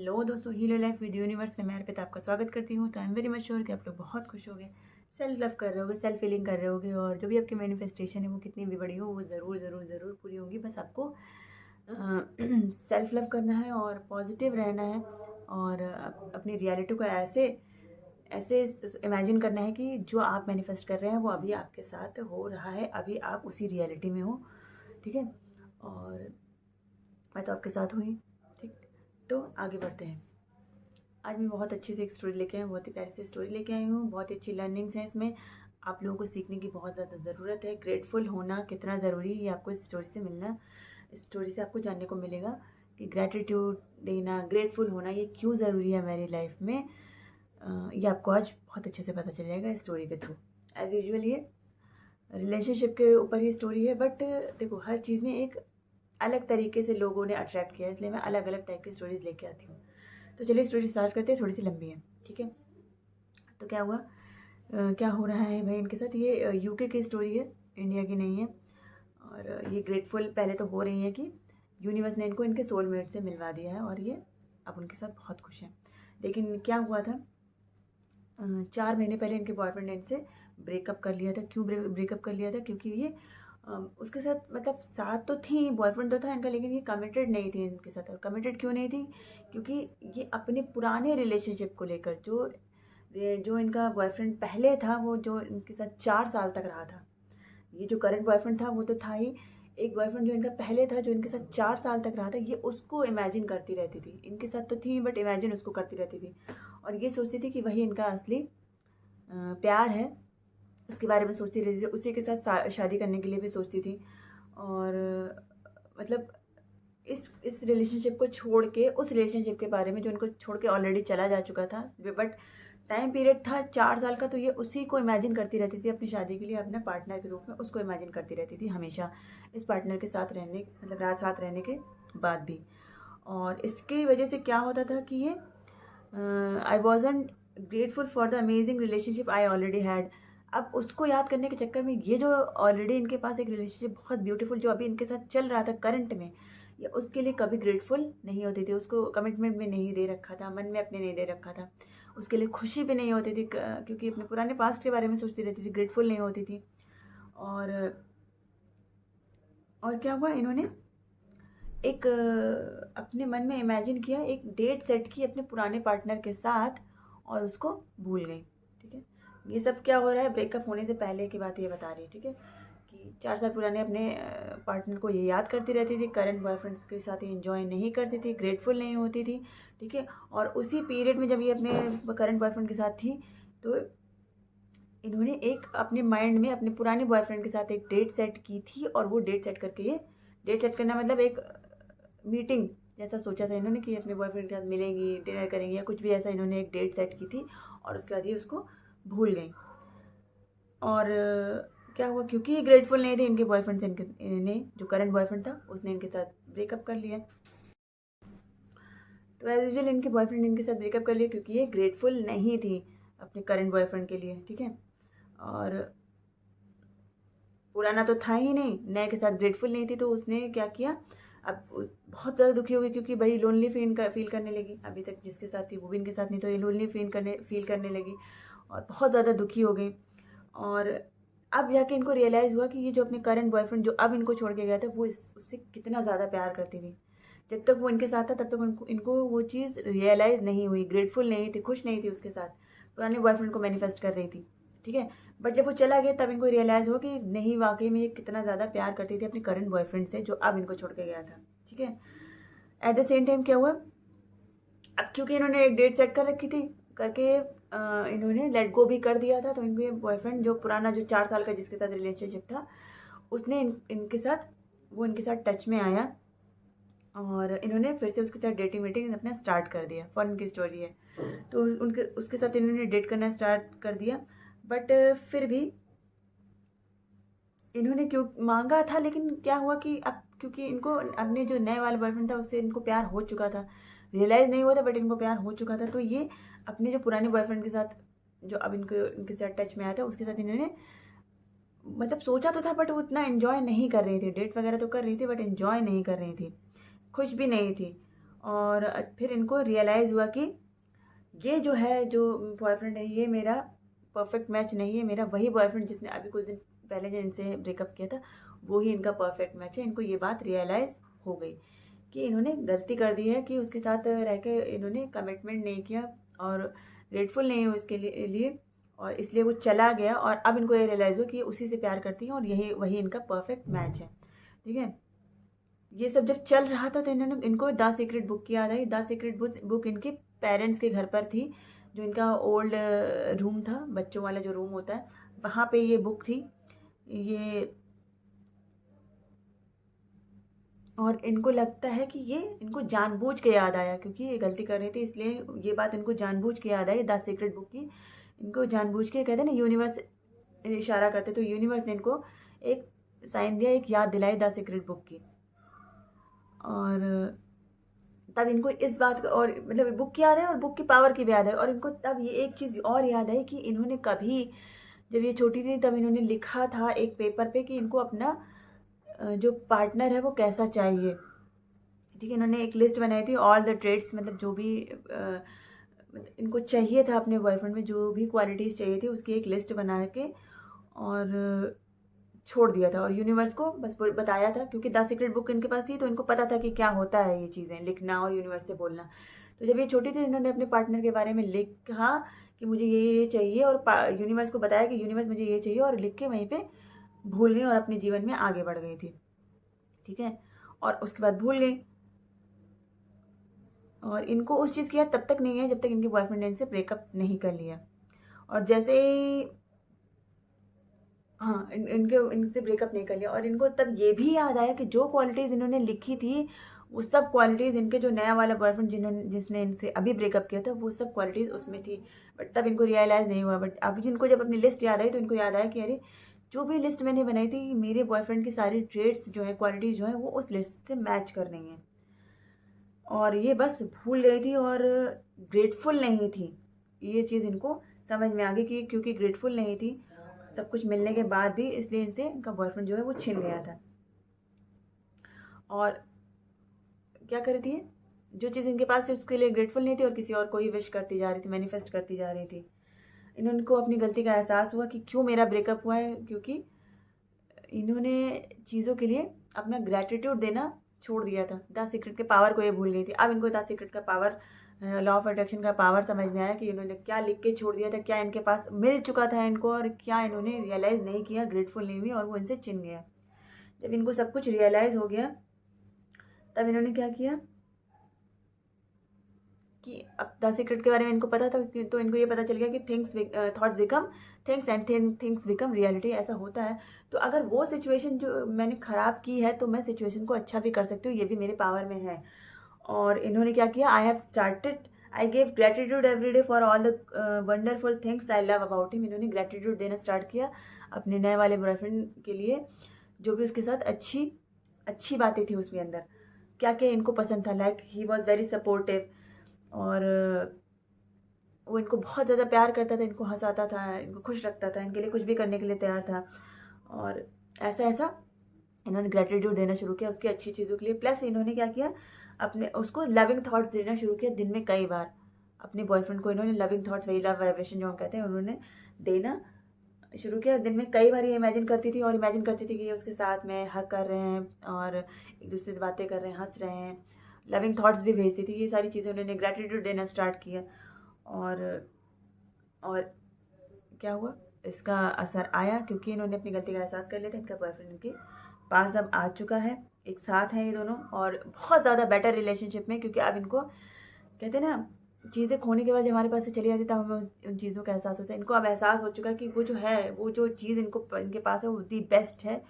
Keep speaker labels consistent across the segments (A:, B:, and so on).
A: Hello दोस्तों, Helo life with universe में मैं अर्पिता आपका स्वागत करती हूँ। तो I am very much sure कि आप लोग बहुत खुश होंगे, सेल्फ लव कर रहे होगे, सेल्फ फीलिंग कर रहे होगे और जो भी आपकी मैनिफेस्टेशन है वो कितनी भी बड़ी हो वो ज़रूर ज़रूर ज़रूर पूरी होगी। बस आपको सेल्फ लव करना है और पॉजिटिव रहना है और अपनी रियलिटी को ऐसे ऐसे इमेजिन करना है कि जो आप मैनिफेस्ट कर रहे हैं वो अभी आपके साथ हो रहा है, अभी आप उसी रियलिटी में हो। ठीक है, और मैं तो आपके साथ हुई। ठीक, तो आगे बढ़ते हैं। आज मैं बहुत अच्छी सी एक स्टोरी लेके आई हूँ, बहुत ही प्यारी सी स्टोरी लेके आई हूँ। बहुत ही अच्छी लर्निंग्स हैं इसमें, आप लोगों को सीखने की बहुत ज़्यादा ज़रूरत है। ग्रेटफुल होना कितना ज़रूरी है ये आपको इस स्टोरी से मिलना, इस स्टोरी से आपको जानने को मिलेगा कि ग्रैटिट्यूड देना, ग्रेटफुल होना ये क्यों ज़रूरी है हमारी लाइफ में। ये आपको आज बहुत अच्छे से पता चल जाएगा इस स्टोरी के थ्रू। एज़ यूजुअल ये रिलेशनशिप के ऊपर ही स्टोरी है, बट देखो हर चीज़ में एक अलग तरीके से लोगों ने अट्रैक्ट किया है, इसलिए मैं अलग अलग टाइप की स्टोरीज लेके आती हूँ। तो चलिए स्टोरी स्टार्ट करते हैं, थोड़ी सी लंबी है। ठीक है, तो क्या हुआ, क्या हो रहा है भाई इनके साथ। ये यूके की स्टोरी है, इंडिया की नहीं है। और ये ग्रेटफुल पहले तो हो रही है कि यूनिवर्स ने इनको इनके सोलमेट से मिलवा दिया है और ये अब उनके साथ बहुत खुश हैं। लेकिन क्या हुआ था, 4 महीने पहले इनके बॉयफ्रेंड ने इनसे ब्रेकअप कर लिया था। क्यों ब्रेकअप कर लिया था? क्योंकि ये उसके साथ मतलब साथ तो थी, बॉयफ्रेंड तो था इनका, लेकिन ये कमिटेड नहीं थी इनके साथ। और कमिटेड क्यों नहीं थी? क्योंकि ये अपने पुराने रिलेशनशिप को लेकर, जो इनका बॉयफ्रेंड पहले था, वो जो इनके साथ 4 साल तक रहा था, ये जो करंट बॉयफ्रेंड था वो तो था ही, एक बॉयफ्रेंड जो इनका पहले था जो इनके साथ 4 साल तक रहा था, ये उसको इमेजिन करती रहती थी। इनके साथ तो थी बट इमेजिन उसको करती रहती थी और ये सोचती थी कि वही इनका असली प्यार है। उसके बारे में सोचती रहती थी, उसी के साथ शादी करने के लिए भी सोचती थी। और मतलब इस रिलेशनशिप को छोड़ के उस रिलेशनशिप के बारे में जो इनको छोड़ के ऑलरेडी चला जा चुका था, बट टाइम पीरियड था 4 साल का, तो ये उसी को इमेजिन करती रहती थी अपनी शादी के लिए, अपने पार्टनर के रूप में उसको इमेजिन करती रहती थी हमेशा, इस पार्टनर के साथ रहने, मतलब रात साथ रहने के बाद भी। और इसकी वजह से क्या होता था कि ये आई wasn't grateful for the amazing relationship I already had. अब उसको याद करने के चक्कर में ये जो ऑलरेडी इनके पास एक रिलेशनशिप बहुत ब्यूटीफुल जो अभी इनके साथ चल रहा था करंट में, ये उसके लिए कभी ग्रेटफुल नहीं होती थी। उसको कमिटमेंट में नहीं दे रखा था, मन में अपने नहीं दे रखा था, उसके लिए खुशी भी नहीं होती थी, क्योंकि अपने पुराने पास्ट के बारे में सोचती रहती थी, ग्रेटफुल नहीं होती थी। और क्या हुआ, इन्होंने एक अपने मन में इमेजिन किया, एक डेट सेट की अपने पुराने पार्टनर के साथ और उसको भूल गई। ठीक है, ये सब क्या हो रहा है, ब्रेकअप होने से पहले की बात ये बता रही है। ठीक है, कि 4 साल पुराने अपने पार्टनर को ये याद करती रहती थी, करंट बॉयफ्रेंड्स के साथ ये इंजॉय नहीं करती थी, ग्रेटफुल नहीं होती थी। ठीक है, और उसी पीरियड में जब ये अपने करंट बॉयफ्रेंड के साथ थी, तो इन्होंने एक अपने माइंड में अपने पुराने बॉयफ्रेंड के साथ एक डेट सेट की थी। और वो डेट सेट करके, ये डेट सेट करना मतलब एक मीटिंग जैसा सोचा था इन्होंने कि अपने बॉयफ्रेंड के साथ मिलेंगी, डिनर करेंगी या कुछ भी ऐसा, इन्होंने एक डेट सेट की थी और उसके बाद ये उसको भूल गई। और क्या हुआ, क्योंकि ये ग्रेटफुल नहीं थे इनके बॉयफ्रेंड से, इन्हें जो करंट बॉयफ्रेंड था उसने इनके साथ ब्रेकअप कर लिया। तो एज यूजल इनके बॉयफ्रेंड इनके साथ ब्रेकअप कर लिया क्योंकि ये ग्रेटफुल नहीं थी अपने करंट बॉयफ्रेंड के लिए। ठीक है, और पुराना तो था ही नहीं, नए के साथ ग्रेटफुल नहीं थी, तो उसने क्या किया, अब बहुत ज़्यादा दुखी हो गई क्योंकि भाई लोनली फील करने लगी। अभी तक जिसके साथ थी वो भी इनके साथ नहीं, तो ये लोनली फील करने लगी और बहुत ज़्यादा दुखी हो गई। और अब जाके इनको रियलाइज़ हुआ कि ये जो अपने करंट बॉयफ्रेंड जो अब इनको छोड़ के गया था, वो उससे कितना ज़्यादा प्यार करती थी। जब तक वो इनके साथ था तब तक इनको वो चीज़ रियलाइज़ नहीं हुई, ग्रेटफुल नहीं थी, खुश नहीं थी उसके साथ, पुराने बॉयफ्रेंड को मैनिफेस्ट कर रही थी। ठीक है, बट जब वो चला गया तब इनको रियलाइज़ हुआ कि नहीं, वाकई में ये कितना ज़्यादा प्यार करती थी अपने करंट बॉयफ्रेंड से जो अब इनको छोड़ के गया था। ठीक है, एट द सेम टाइम क्या हुआ, अब क्योंकि इन्होंने एक डेट सेट कर रखी थी करके इन्होंने लेट गो भी कर दिया था, तो इनके बॉयफ्रेंड जो पुराना जो 4 साल का जिसके साथ रिलेशनशिप था, उसने इनके साथ इनके साथ टच में आया और इन्होंने फिर से उसके साथ डेटिंग वेटिंग अपना स्टार्ट कर दिया। फन की स्टोरी है। तो उनके उसके साथ इन्होंने डेट करना स्टार्ट कर दिया, बट फिर भी इन्होंने क्यों मांगा था, लेकिन क्या हुआ कि अब क्योंकि इनको अपने जो नए वाला बॉयफ्रेंड था उससे इनको प्यार हो चुका था, रियलाइज़ नहीं हुआ था बट इनको प्यार हो चुका था, तो ये अपने जो पुराने बॉयफ्रेंड के साथ जो अब इनके साथ टच में आया था उसके साथ इन्होंने मतलब सोचा तो था, बट वो उतना एंजॉय नहीं कर रही थी। डेट वगैरह तो कर रही थी बट एंजॉय नहीं कर रही थी, खुश भी नहीं थी। और फिर इनको रियलाइज़ हुआ कि ये जो है, जो बॉयफ्रेंड है, ये मेरा परफेक्ट मैच नहीं है। मेरा वही बॉयफ्रेंड जिसने अभी कुछ दिन पहले जो इनसे ब्रेकअप किया था, वो ही इनका परफेक्ट मैच है। इनको ये बात रियलाइज़ हो गई कि इन्होंने गलती कर दी है कि उसके साथ रह के इन्होंने कमिटमेंट नहीं किया और ग्रेटफुल नहीं है उसके लिए और इसलिए वो चला गया। और अब इनको ये रियलाइज़ हुआ कि ये उसी से प्यार करती हैं और यही वही इनका परफेक्ट मैच है। ठीक है? ये सब जब चल रहा था तो इनको द सीक्रेट बुक की याद आई। द सीक्रेट बुक इनके पेरेंट्स के घर पर थी, जो इनका ओल्ड रूम था, बच्चों वाला जो रूम होता है, वहाँ पे ये बुक थी। ये और इनको लगता है कि ये इनको जानबूझ के याद आया, क्योंकि ये गलती कर रहे थे, इसलिए ये बात इनको जानबूझ के याद आई द सीक्रेट बुक की। इनको जानबूझ के, कहते हैं ना, यूनिवर्स इशारा करते, तो यूनिवर्स ने इनको एक साइन दिया, एक याद दिलाई द सीक्रेट बुक की। और तब इनको इस बात का, और मतलब बुक की याद है और बुक की पावर की भी याद है। और इनको तब ये एक चीज़ और याद है कि इन्होंने कभी, जब ये छोटी थी तब इन्होंने लिखा था एक पेपर पे कि इनको अपना जो पार्टनर है वो कैसा चाहिए। ठीक है? इन्होंने एक लिस्ट बनाई थी, ऑल द ट्रेड्स, मतलब जो भी इनको चाहिए था अपने बॉयफ्रेंड में, जो भी क्वालिटीज़ चाहिए थी उसकी एक लिस्ट बना के और छोड़ दिया था। और यूनिवर्स को बस बताया था, क्योंकि द सीक्रेट बुक इनके पास थी तो इनको पता था कि क्या होता है ये चीज़ें लिखना और यूनिवर्स से बोलना। तो जब ये छोटी थी, इन्होंने अपने पार्टनर के बारे में लिखा कि मुझे ये चाहिए, और यूनिवर्स को बताया कि यूनिवर्स मुझे ये चाहिए, और लिख के वहीं पे भूल गई और अपने जीवन में आगे बढ़ गई थी। ठीक है? और उसके बाद भूल गई। और इनको उस चीज़ की याद तब तक नहीं है जब तक इनके बॉयफ्रेंड ने इनसे ब्रेकअप नहीं कर लिया। और जैसे ही, हाँ, इनसे ब्रेकअप नहीं कर लिया, और इनको तब ये भी याद आया कि जो क्वालिटीज़ इन्होंने लिखी थी, वो सब क्वालिटीज़ इनके जो नया वाला बॉयफ्रेंड जिसने इनसे अभी ब्रेकअप किया था, वो सब क्वालिटीज़ उसमें थी। बट तब इनको रियलाइज़ नहीं हुआ। बट अभी इनको जब अपनी लिस्ट याद आई तो इनको याद आया कि अरे, जो भी लिस्ट मैंने बनाई थी, मेरे बॉयफ्रेंड की सारी ट्रेड्स जो है, क्वालिटीज़ जो है, वो उस लिस्ट से मैच कर रही हैं। और ये बस भूल गई थी और ग्रेटफुल नहीं थी। ये चीज़ इनको समझ में आ गई कि क्योंकि ग्रेटफुल नहीं थी सब कुछ मिलने के बाद भी, इसलिए इनसे इनका बॉयफ्रेंड जो है वो छिन गया था। और क्या कर रही थी, जो चीज़ इनके पास थी उसके लिए ग्रेटफुल नहीं थी और किसी और को ही विश करती जा रही थी, मैनिफेस्ट करती जा रही थी। इनको अपनी गलती का एहसास हुआ कि क्यों मेरा ब्रेकअप हुआ है, क्योंकि इन्होंने चीज़ों के लिए अपना ग्रैटिट्यूड देना छोड़ दिया था। द सीक्रेट के पावर को ये भूल गई थी। अब इनको द सीक्रेट का पावर, लॉ ऑफ अट्रैक्शन का पावर समझ में आया कि इन्होंने क्या लिख के छोड़ दिया था, क्या इनके पास मिल चुका था इनको, और क्या इन्होंने रियलाइज़ नहीं किया, ग्रेटफुल नहीं हुई और वो इनसे छिन गया। जब इनको सब कुछ रियलाइज़ हो गया, तब इन्होंने क्या किया कि अब द सीक्रेट के बारे में इनको पता था तो इनको ये पता चल गया कि thoughts become things and things become reality, ऐसा होता है। तो अगर वो सिचुएशन जो मैंने ख़राब की है, तो मैं सिचुएशन को अच्छा भी कर सकती हूँ, ये भी मेरे पावर में है। और इन्होंने क्या किया, I gave gratitude every day for all the wonderful things I love about him. इन्होंने ग्रेटिट्यूड देना स्टार्ट किया अपने नए वाले बॉयफ्रेंड के लिए, जो भी उसके साथ अच्छी अच्छी बातें थी उसके अंदर, क्या क्या इनको पसंद था। Like he was very supportive, और वो इनको बहुत ज़्यादा प्यार करता था, इनको हंसाता था, इनको खुश रखता था, इनके लिए कुछ भी करने के लिए तैयार था। और ऐसा ऐसा इन्होंने ग्रेटिट्यूड देना शुरू किया उसकी अच्छी चीज़ों के लिए। प्लस इन्होंने क्या किया, अपने उसको लविंग थॉट्स देना शुरू किया दिन में कई बार। अपने बॉयफ्रेंड को इन्होंने लविंग थॉट्स, वही लव वाइब्रेशन जो हम कहते हैं, उन्होंने देना शुरू किया। दिन में कई बार ये इमेजिन करती थी, और इमेजिन करती थी कि ये उसके साथ में हग कर रहे हैं और एक दूसरे से बातें कर रहे हैं, हंस रहे हैं, लविंग थॉट्स भी भेजती थी। ये सारी चीज़ें उन्होंने ग्रेटिट्यूड देना स्टार्ट किया। और और क्या हुआ, इसका असर आया, क्योंकि इन्होंने अपनी गलती का एहसास कर लिया था। इनका बॉयफ्रेंड इनके पास अब आ चुका है, एक साथ हैं ये दोनों, और बहुत ज़्यादा बेटर रिलेशनशिप में। क्योंकि अब इनको, कहते हैं ना, चीज़ें खोने के बाद जब हमारे पास से चली जाती है तब हमें उन चीज़ों का एहसास होता है। इनको अब एहसास हो चुका है कि वो जो है, वो जो चीज़ इनके पास है वो दी बेस्ट है,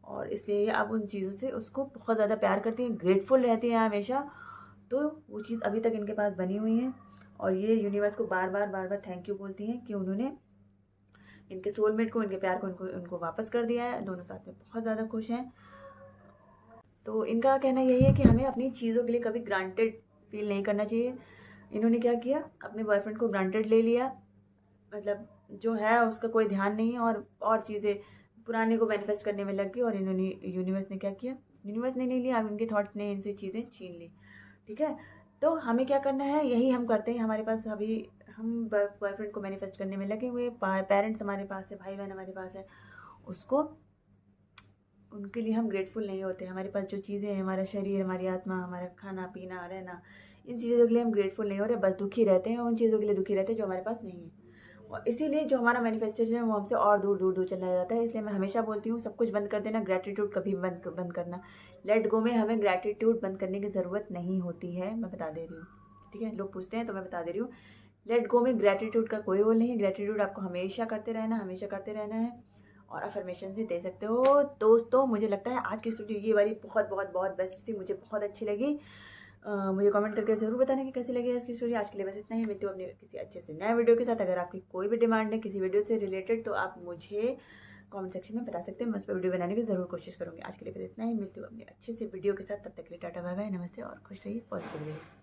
A: और इसलिए अब उन चीज़ों से उसको बहुत ज़्यादा प्यार करती हैं, ग्रेटफुल रहती हैं हमेशा। तो वो चीज़ अभी तक इनके पास बनी हुई है, और ये यूनिवर्स को बार बार थैंक यू बोलती हैं कि उन्होंने इनके सोलमेट को, इनके प्यार को उनको वापस कर दिया है। दोनों साथ में बहुत ज़्यादा खुश हैं। तो इनका कहना यही है कि हमें अपनी चीज़ों के लिए कभी ग्रांटेड फील नहीं करना चाहिए। इन्होंने क्या किया, अपने बॉयफ्रेंड को ग्रांटेड ले लिया, मतलब जो है उसका कोई ध्यान नहीं, और चीज़ें पुराने को मैनिफेस्ट करने में लग गई। और इन्होंने, यूनिवर्स ने क्या किया, यूनिवर्स ने नहीं लिया, अब इनके थॉट्स ने इनसे चीज़ें छीन ली। ठीक है? तो हमें क्या करना है, यही हम करते हैं। हमारे पास अभी हम बॉयफ्रेंड को मैनिफेस्ट करने में लगे हुए, पेरेंट्स हमारे पास है, भाई बहन हमारे पास है, उसको उनके लिए हम ग्रेटफुल नहीं होते। हमारे पास जो चीज़ें हैं, हमारा शरीर, हमारी आत्मा, हमारा खाना पीना रहना, इन चीज़ों के लिए हम ग्रेटफुल नहीं हो रहे, बस दुखी रहते हैं, उन चीज़ों के लिए दुखी रहते हैं जो हमारे पास नहीं है। और इसीलिए जो हमारा मैनिफेस्टेशन है वो हमसे और दूर दूर दूर चला जाता है। इसलिए मैं हमेशा बोलती हूँ, सब कुछ बंद कर देना, ग्रैटिट्यूड कभी बंद बंद करना। लेट गो में हमें ग्रैटिट्यूड बंद करने की ज़रूरत नहीं होती है, मैं बता दे रही हूँ। ठीक है, लोग पूछते हैं तो मैं बता दे रही हूँ, लेट गो में ग्रैटिट्यूड का कोई रोल नहीं है। ग्रैटिट्यूड आपको हमेशा करते रहना, हमेशा करते रहना है। और अफर्मेशन भी दे सकते हो। दोस्तों, मुझे लगता है आज की स्टोरी ये वाली बहुत बहुत बहुत बेस्ट थी, मुझे बहुत अच्छी लगी। मुझे कमेंट करके ज़रूर बताना कि कैसी लगी आज की स्टोरी। आज के लिए बस इतना ही, मिलती हूँ अपने किसी अच्छे से नए वीडियो के साथ। अगर आपकी कोई भी डिमांड है किसी वीडियो से रिलेटेड तो आप मुझे कमेंट सेक्शन में बता सकते हैं, मैं उस पर वीडियो बनाने की ज़रूर कोशिश करूँगी। आज के लिए बस इतना ही, मिलती हूँ अपने अच्छे से वीडियो के साथ। तब तक के लिए टाटा बाय बाय, नमस्ते और खुश रहिए, पॉजिटिव रहिए।